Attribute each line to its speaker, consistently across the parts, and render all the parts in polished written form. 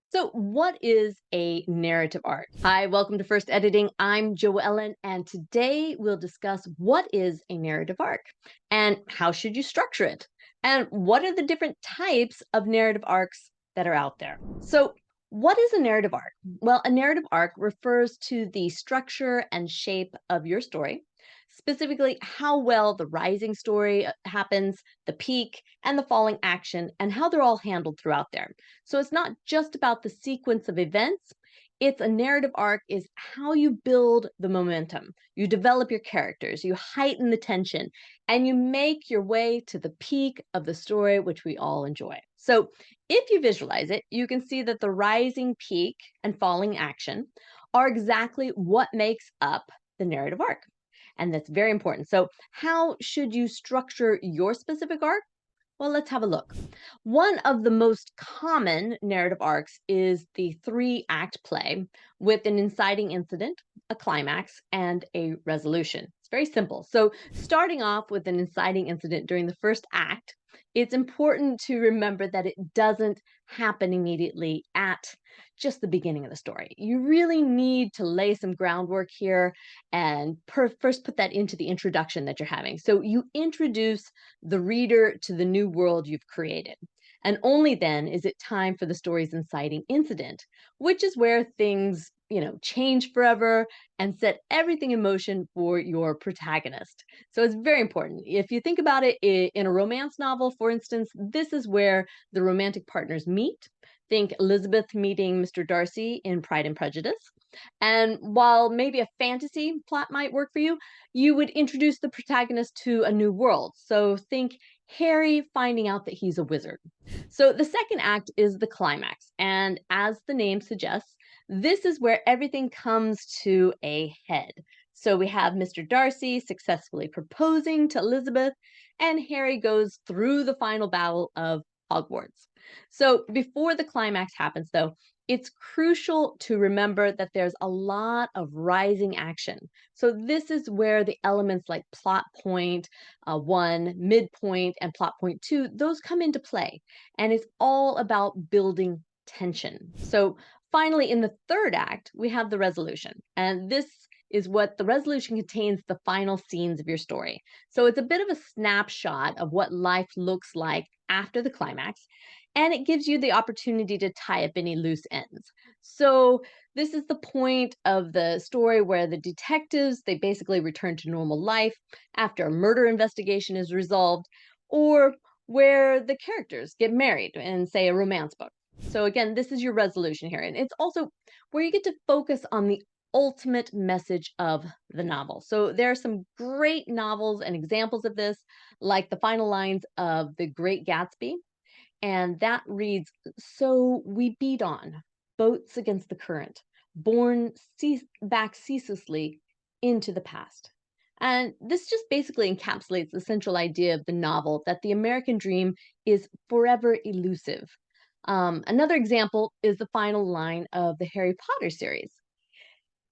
Speaker 1: So, what is a narrative arc? Hi, welcome to First Editing. I'm Joellen, and today we'll discuss what is a narrative arc and how should you structure it, and what are the different types of narrative arcs that are out there. So, what is a narrative arc? Well, a narrative arc refers to the structure and shape of your story, specifically how well the rising story happens, the peak, and the falling action, and how they're all handled throughout there. So it's not just about the sequence of events. It's a narrative arc is how you build the momentum. You develop your characters, you heighten the tension, and you make your way to the peak of the story, which we all enjoy. So if you visualize it, you can see that the rising peak and falling action are exactly what makes up the narrative arc. And that's very important. So, how should you structure your specific arc? Well, let's have a look. One of the most common narrative arcs is the three-act play with an inciting incident, a climax, and a resolution. It's very simple. So, starting off with an inciting incident during the first act, it's important to remember that it doesn't happen immediately at just the beginning of the story. You really need to lay some groundwork here and first put that into the introduction that you're having. So, you introduce the reader to the new world you've created. And only then is it time for the story's inciting incident, which is where things, change forever and set everything in motion for your protagonist. So it's very important. If you think about it in a romance novel, for instance, this is where the romantic partners meet. Think Elizabeth meeting Mr. Darcy in Pride and Prejudice. And while maybe a fantasy plot might work for you, you would introduce the protagonist to a new world. So think Harry finding out that he's a wizard. So the second act is the climax. And as the name suggests, this is where everything comes to a head. So we have Mr. Darcy successfully proposing to Elizabeth, and Harry goes through the final battle of Hogwarts. So before the climax happens, though, it's crucial to remember that there's a lot of rising action. So this is where the elements like plot point one, midpoint, and plot point two, those come into play. And it's all about building tension. So finally, in the third act, we have the resolution. And this is what the resolution contains the final scenes of your story. So it's a bit of a snapshot of what life looks like after the climax, and it gives you the opportunity to tie up any loose ends. So this is the point of the story where the detectives they basically return to normal life after a murder investigation is resolved, or where the characters get married in, say, a romance book. So again, this is your resolution here, and it's also where you get to focus on the ultimate message of the novel. So there are some great novels and examples of this, like the final lines of The Great Gatsby, and that reads, "So we beat on, boats against the current, borne back ceaselessly into the past." And this just basically encapsulates the central idea of the novel that the American dream is forever elusive. Another example is the final line of the Harry Potter series.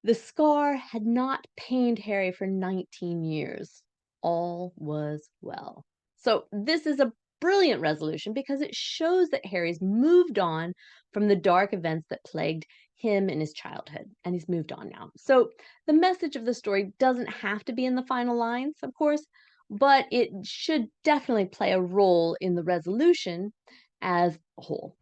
Speaker 1: "The scar had not pained Harry for 19 years. All was well." So, this is a brilliant resolution because it shows that Harry's moved on from the dark events that plagued him in his childhood, and he's moved on now. So, the message of the story doesn't have to be in the final lines, of course, but it should definitely play a role in the resolution as a whole.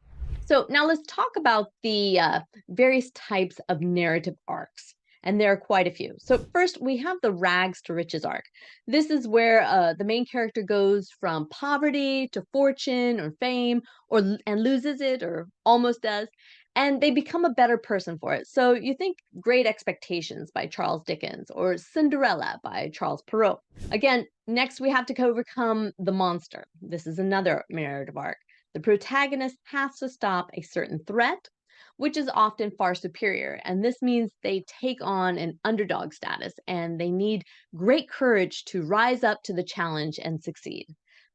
Speaker 1: So, now let's talk about the various types of narrative arcs. And there are quite a few. So, first, we have the rags to riches arc. This is where the main character goes from poverty to fortune or fame, and loses it or almost does, and they become a better person for it. So, you think Great Expectations by Charles Dickens or Cinderella by Charles Perrault. Again, next we have to overcome the monster. This is another narrative arc. The protagonist has to stop a certain threat, which is often far superior. And this means they take on an underdog status and they need great courage to rise up to the challenge and succeed.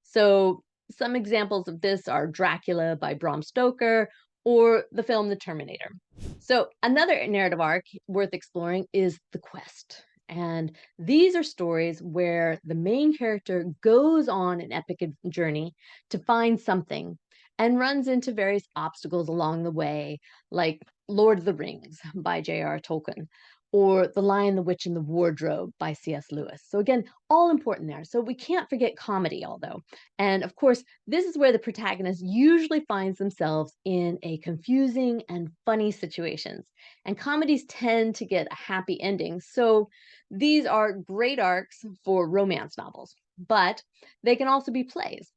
Speaker 1: So, some examples of this are Dracula by Bram Stoker or the film The Terminator. So, another narrative arc worth exploring is The Quest. And these are stories where the main character goes on an epic journey to find something, and runs into various obstacles along the way, like Lord of the Rings by J.R. Tolkien, or The Lion, the Witch, and the Wardrobe by C.S. Lewis. So, again, all important there. So, we can't forget comedy, although. And of course, this is where the protagonist usually finds themselves in a confusing and funny situations. And comedies tend to get a happy ending. So, these are great arcs for romance novels, but they can also be plays,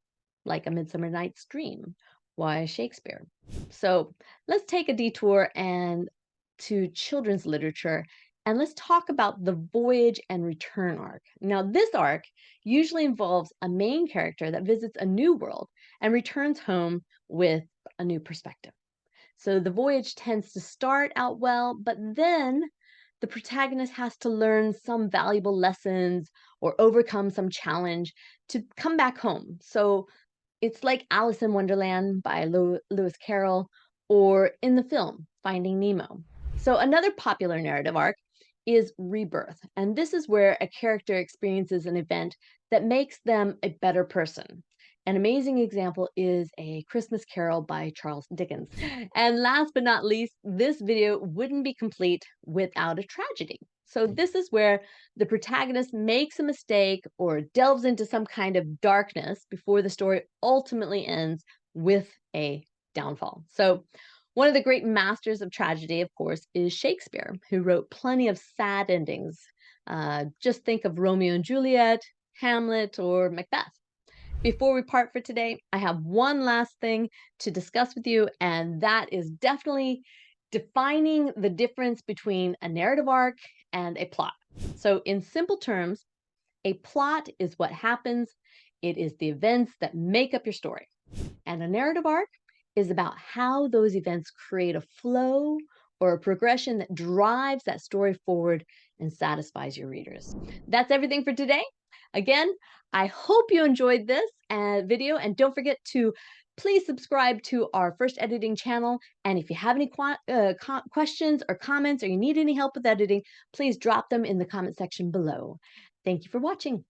Speaker 1: like A Midsummer Night's Dream by Shakespeare. So, let's take a detour and to children's literature, and let's talk about the voyage and return arc. Now, this arc usually involves a main character that visits a new world and returns home with a new perspective. So the voyage tends to start out well, but then the protagonist has to learn some valuable lessons or overcome some challenge to come back home. So it's like Alice in Wonderland by Lewis Carroll, or in the film Finding Nemo. So another popular narrative arc is rebirth. And this is where a character experiences an event that makes them a better person. An amazing example is A Christmas Carol by Charles Dickens. And last but not least, this video wouldn't be complete without a tragedy. So this is where the protagonist makes a mistake or delves into some kind of darkness before the story ultimately ends with a downfall. So one of the great masters of tragedy, of course, is Shakespeare, who wrote plenty of sad endings. Just think of Romeo and Juliet, Hamlet, or Macbeth. Before we part for today, I have one last thing to discuss with you, and that is definitely defining the difference between a narrative arc and a plot. So, in simple terms, a plot is what happens, it is the events that make up your story. And a narrative arc is about how those events create a flow or a progression that drives that story forward and satisfies your readers. That's everything for today. Again, I hope you enjoyed this video, and don't forget to please subscribe to our First Editing channel. And if you have any questions or comments, or you need any help with editing, please drop them in the comment section below. Thank you for watching.